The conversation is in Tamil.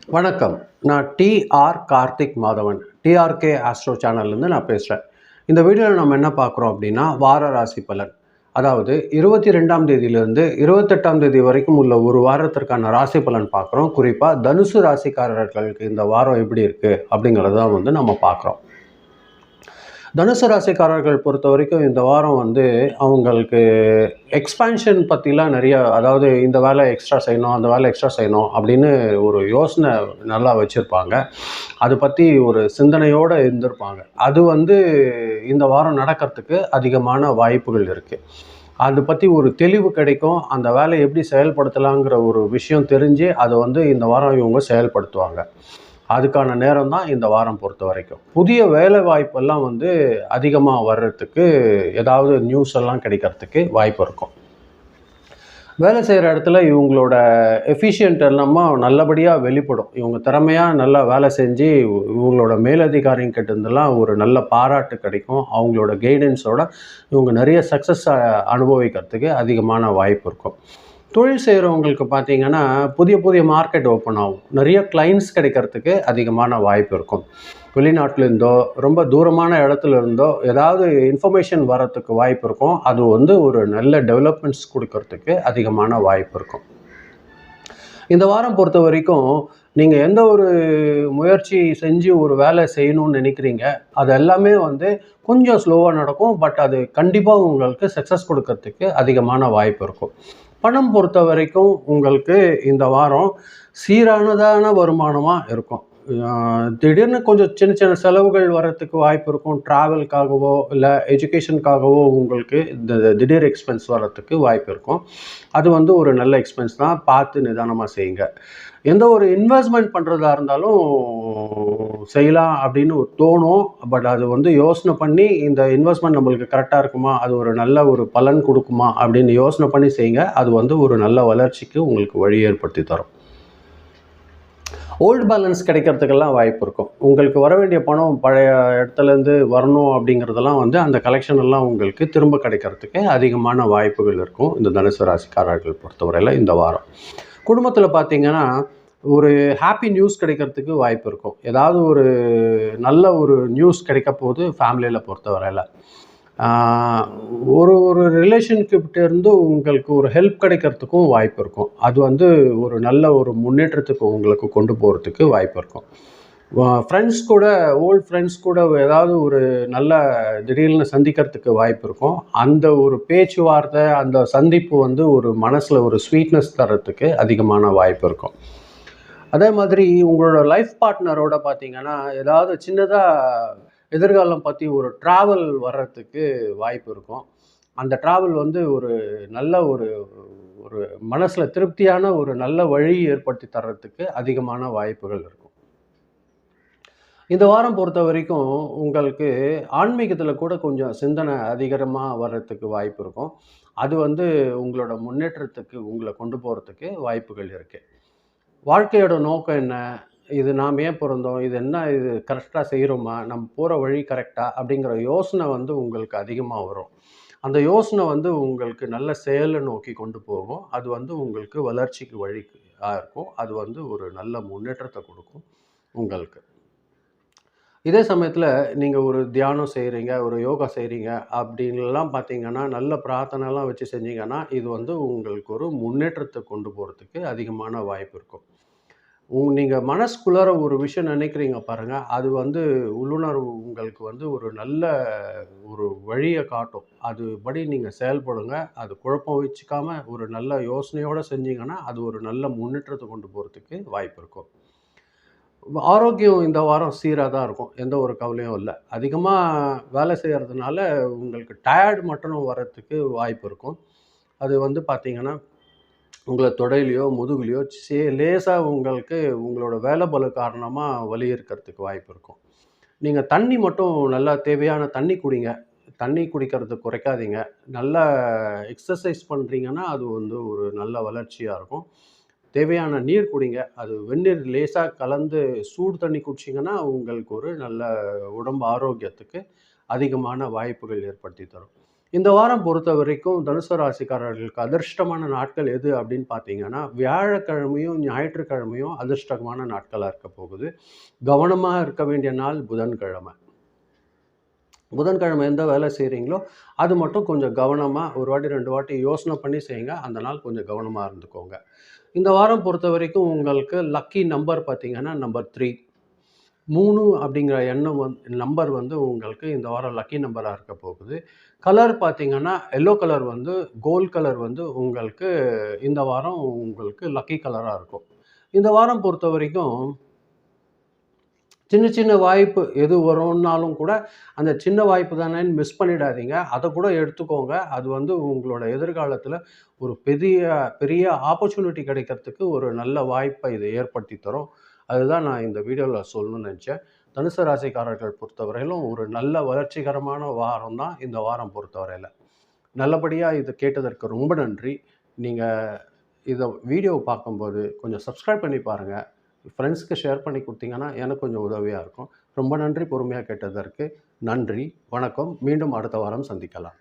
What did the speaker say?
வணக்கம். நான் TR Karthik Madhavan. TRK astro சேனல்லேருந்து நான் பேசுகிறேன். இந்த வீடியோவில் நம்ம என்ன பார்க்குறோம் அப்படின்னா, வார ராசி பலன். அதாவது 22ஆம் தேதியிலிருந்து 28ஆம் தேதி வரைக்கும் உள்ள ஒரு வாரத்திற்கான ராசி பலன் பார்க்குறோம். குறிப்பாக தனுசு ராசிக்காரர்களுக்கு இந்த வாரம் எப்படி இருக்குது அப்படிங்கிறத நம்ம பார்க்குறோம். தனுசு ராசிக்காரர்கள் பொறுத்த வரைக்கும் இந்த வாரம் அவங்களுக்கு எக்ஸ்பான்ஷன் பற்றிலாம் நிறைய, அதாவது இந்த வேலை எக்ஸ்ட்ரா செய்யணும், அந்த வேலை எக்ஸ்ட்ரா செய்யணும் அப்படின்னு ஒரு யோசனை நல்லா வச்சுருப்பாங்க. அது பற்றி ஒரு சிந்தனையோடு இருந்திருப்பாங்க. அது இந்த வாரம் நடக்கிறதுக்கு அதிகமான வாய்ப்புகள் இருக்குது. அதை பற்றி ஒரு தெளிவு கிடைக்கும். அந்த வேலையை எப்படி செயல்படுத்தலாங்கிற ஒரு விஷயம் தெரிஞ்சு அதை இந்த வாரம் இவங்க செயல்படுத்துவாங்க. அதுக்கான நேரம் தான் இந்த வாரம் பொறுத்த வரைக்கும். புதிய வேலை வாய்ப்பெல்லாம் அதிகமாக வர்றதுக்கு, ஏதாவது நியூஸ் எல்லாம் கிடைக்கிறதுக்கு வாய்ப்பு இருக்கும். வேலை செய்கிற இடத்துல இவங்களோட எஃபிஷியன்ட் எல்லாமே நல்லபடியாக வெளிப்படும். இவங்க திறமையாக நல்லா வேலை செஞ்சு இவங்களோட மேலதிகாரிங்கிட்ட இருந்தெல்லாம் ஒரு நல்ல பாராட்டு கிடைக்கும். அவங்களோட கைடன்ஸோட இவங்க நிறைய சக்ஸஸ் அனுபவிக்கிறதுக்கு அதிகமான வாய்ப்பு இருக்கும். தொழில் செய்கிறவங்களுக்கு பார்த்தீங்கன்னா, புதிய புதிய மார்க்கெட் ஓப்பன் ஆகும். நிறைய கிளைண்ட்ஸ் கிடைக்கிறதுக்கு அதிகமான வாய்ப்பு இருக்கும். வெளிநாட்டிலேருந்தோ ரொம்ப தூரமான இடத்துல இருந்தோ ஏதாவது இன்ஃபர்மேஷன் வரத்துக்கு வாய்ப்பு இருக்கும். அது ஒரு நல்ல டெவலப்மெண்ட்ஸ் கொடுக்கறதுக்கு அதிகமான வாய்ப்பு இருக்கும். இந்த வாரம் பொறுத்த வரைக்கும் நீங்கள் எந்த ஒரு முயற்சி செஞ்சு ஒரு வேலை செய்யணும்னு நினைக்கிறீங்க, அது எல்லாமே கொஞ்சம் ஸ்லோவாக நடக்கும். பட் அது கண்டிப்பாக உங்களுக்கு சக்ஸஸ் கொடுக்கறதுக்கு அதிகமான வாய்ப்பு இருக்கும். பணம் பொறுத்த வரைக்கும் உங்களுக்கு இந்த வாரம் சீரானதான வருமானமாக இருக்கும். திடீர்னு கொஞ்சம் சின்ன சின்ன செலவுகள் வர்றதுக்கு வாய்ப்பு இருக்கும். ட்ராவலுக்காகவோ இல்லை எஜுகேஷனுக்காகவோ உங்களுக்கு இந்த திடீர் எக்ஸ்பென்ஸ் வர்றதுக்கு வாய்ப்பு இருக்கும். அது ஒரு நல்ல எக்ஸ்பென்ஸ் தான். பார்த்து நிதானமாக செய்யுங்க. எந்த ஒரு இன்வெஸ்ட்மெண்ட் பண்ணுறதா இருந்தாலும் செய்யலாம் அப்படின்னு தோணும். பட் அது யோசனை பண்ணி, இந்த இன்வெஸ்ட்மெண்ட் நம்மளுக்கு கரெக்டாக இருக்குமா, அது ஒரு நல்ல ஒரு பலன் கொடுக்குமா அப்படின்னு யோசனை பண்ணி செய்யுங்க. அது ஒரு நல்ல வளர்ச்சிக்கு உங்களுக்கு வழி ஏற்படுத்தி தரும். ஓல்டு பேலன்ஸ் கிடைக்கிறதுக்கெல்லாம் வாய்ப்பு இருக்கும். உங்களுக்கு வர வேண்டிய பணம் பழைய இடத்துலேருந்து வரணும் அப்படிங்கிறதெல்லாம் அந்த கலெக்ஷன் எல்லாம் உங்களுக்கு திரும்ப கிடைக்கிறதுக்கு அதிகமான வாய்ப்புகள் இருக்கும். இந்த தனுசு ராசிக்காரர்கள் பொறுத்தவரையில் இந்த வாரம் குடும்பத்தில் பார்த்தீங்கன்னா, ஒரு ஹாப்பி நியூஸ் கிடைக்கிறதுக்கு வாய்ப்பு இருக்கும். ஏதாவது ஒரு நல்ல ஒரு நியூஸ் கிடைக்க போகுது ஃபேமிலியில் பொறுத்தவரையில். ஒரு ஒரு ரிலேஷன்ஷிப்டேருந்து உங்களுக்கு ஒரு ஹெல்ப் கிடைக்கிறதுக்கும் வாய்ப்பு இருக்கும். அது ஒரு நல்ல ஒரு முன்னேற்றத்துக்கு உங்களுக்கு கொண்டு போகிறதுக்கு வாய்ப்பு இருக்கும். ஃப்ரெண்ட்ஸ் கூட, ஓல்டு ஃப்ரெண்ட்ஸ் கூட ஏதாவது ஒரு நல்ல திடீர்னு சந்திக்கிறதுக்கு வாய்ப்பு இருக்கும். அந்த ஒரு பேச்சுவார்த்தை, அந்த சந்திப்பு ஒரு மனசில் ஒரு ஸ்வீட்னஸ் தர்றதுக்கு அதிகமான வாய்ப்பு இருக்கும். அதே மாதிரி உங்களோட லைஃப் பார்ட்னரோட பார்த்தீங்கன்னா, ஏதாவது சின்னதாக எதிர்காலம் பற்றி ஒரு ட்ராவல் வர்றதுக்கு வாய்ப்பு இருக்கும். அந்த ட்ராவல் ஒரு நல்ல ஒரு ஒரு மனசில் திருப்தியான ஒரு நல்ல வழி ஏற்படுத்தி தர்றதுக்கு அதிகமான வாய்ப்புகள் இருக்கும். இந்த வாரம் பொறுத்த வரைக்கும் உங்களுக்கு ஆன்மீகத்தில் கூட கொஞ்சம் சிந்தனை அதிகமாக வர்றதுக்கு வாய்ப்பு இருக்கும். அது உங்களோட முன்னேற்றத்துக்கு உங்களை கொண்டு போகிறதுக்கு வாய்ப்புகள் இருக்குது. வாழ்க்கையோட நோக்கம் என்ன? இது நாம் ஏன் பிறந்தோம்? இது என்ன? இது கரெக்டாக செய்கிறோமா? நம்ம போகிற வழி கரெக்டா? அப்படிங்கிற யோசனை உங்களுக்கு அதிகமாக வரும். அந்த யோசனை உங்களுக்கு நல்ல செயலை நோக்கி கொண்டு போகும். அது உங்களுக்கு வளர்ச்சிக்கு வழியாக இருக்கும். அது ஒரு நல்ல முன்னேற்றத்தை கொடுக்கும் உங்களுக்கு. இதே சமயத்தில் நீங்கள் ஒரு தியானம் செய்கிறீங்க, ஒரு யோகா செய்கிறீங்க அப்படின்லாம் பார்த்தீங்கன்னா, நல்ல பிரார்த்தனைலாம் வச்சு செஞ்சீங்கன்னா, இது உங்களுக்கு ஒரு முன்னேற்றத்தை கொண்டு போகிறதுக்கு அதிகமான வாய்ப்பு இருக்கும். நீங்கள் மனசுக்குள்ளார ஒரு விஷயம் நினைக்கிறீங்க பாருங்கள், அது உள்ளுணர்வு உங்களுக்கு ஒரு நல்ல ஒரு வழியை காட்டும். அதுபடி நீங்கள் செயல்படுங்க. அது குழப்பம் வச்சுக்காம ஒரு நல்ல யோசனையோடு செஞ்சீங்கன்னா, அது ஒரு நல்ல முன்னேற்றத்தை கொண்டு போகிறதுக்கு வாய்ப்பு இருக்கும். ஆரோக்கியம் இந்த வாரம் சீராக தான் இருக்கும். எந்த ஒரு கவலையும் இல்லை. அதிகமாக வேலை செய்கிறதுனால உங்களுக்கு டயர்டு மட்டும் வர்றதுக்கு வாய்ப்பு இருக்கும். அது பார்த்தீங்கன்னா, உங்களை தொடையிலையோ முதுகுலையோ லேசாக உங்களுக்கு உங்களோட வேலை பளு காரணமாக வலி இருக்கிறதுக்கு வாய்ப்பு இருக்கும். நீங்கள் தண்ணி மட்டும் நல்லா தேவையான தண்ணி குடிங்க. தண்ணி குடிக்கிறத குறைக்காதீங்க. நல்லா எக்ஸசைஸ் பண்ணுறீங்கன்னா, அது ஒரு நல்ல வளர்ச்சியாக இருக்கும். தேவையான நீர் குடிங்க. அது வெந்நீர் லேசாக கலந்து சூடு தண்ணி குடிச்சிங்கன்னா, உங்களுக்கு ஒரு நல்ல உடம்பு ஆரோக்கியத்துக்கு அதிகமான வாய்ப்புகள் ஏற்படுத்தி தரும். இந்த வாரம் பொறுத்த வரைக்கும் தனுசு ராசிக்காரர்களுக்கு அதிர்ஷ்டமான நாட்கள் எது அப்படின்னு பார்த்தீங்கன்னா, வியாழக்கிழமையும் ஞாயிற்றுக்கிழமையும் அதிர்ஷ்டமான நாட்களாக இருக்க போகுது. கவனமாக இருக்க வேண்டிய நாள் புதன்கிழமை. புதன்கிழமை எந்த வேலை செய்கிறீங்களோ அது மட்டும் கொஞ்சம் கவனமாக ஒரு வாட்டி 2 வாட்டி யோசனை பண்ணி செய்யுங்க. அந்த நாள் கொஞ்சம் கவனமாக இருந்துக்கோங்க. இந்த வாரம் பொறுத்த வரைக்கும் உங்களுக்கு லக்கி நம்பர் பார்த்தீங்கன்னா நம்பர் 3. 3 அப்படிங்கிற எண்ணம் நம்பர் உங்களுக்கு இந்த வாரம் லக்கி நம்பராக இருக்க போகுது. கலர் பார்த்தீங்கன்னா எல்லோ கலர் கோல்ட் கலர் உங்களுக்கு இந்த வாரம் உங்களுக்கு லக்கி கலராக இருக்கும். இந்த வாரம் பொறுத்த வரைக்கும் சின்ன சின்ன வாய்ப்பு எது வரும்னாலும் கூட அந்த சின்ன வாய்ப்பு தானேன்னு மிஸ் பண்ணிடாதீங்க. அதை கூட எடுத்துக்கோங்க. அது உங்களோட எதிர்காலத்தில் ஒரு பெரிய பெரிய ஆப்பர்ச்சுனிட்டி கிடைக்கிறதுக்கு ஒரு நல்ல வாய்ப்பை இது ஏற்படுத்தி தரும். அதுதான் நான் இந்த வீடியோவில் சொல்லணும்னு நினச்சேன். தனுசு ராசிக்காரர்கள் பொறுத்தவரையிலும் ஒரு நல்ல வளர்ச்சிகரமான வாரம் தான் இந்த வாரம் பொறுத்தவரையில். நல்லபடியாக இதை கேட்டதற்கு ரொம்ப நன்றி. நீங்கள் இதை வீடியோ பார்க்கும்போது கொஞ்சம் சப்ஸ்கிரைப் பண்ணி பாருங்கள். ஃப்ரெண்ட்ஸ்க்கு ஷேர் பண்ணி கொடுத்தீங்கன்னா எனக்கு கொஞ்சம் உதவியாக இருக்கும். ரொம்ப நன்றி பொறுமையாக கேட்டதற்கு. நன்றி, வணக்கம். மீண்டும் அடுத்த வாரம் சந்திக்கலாம்.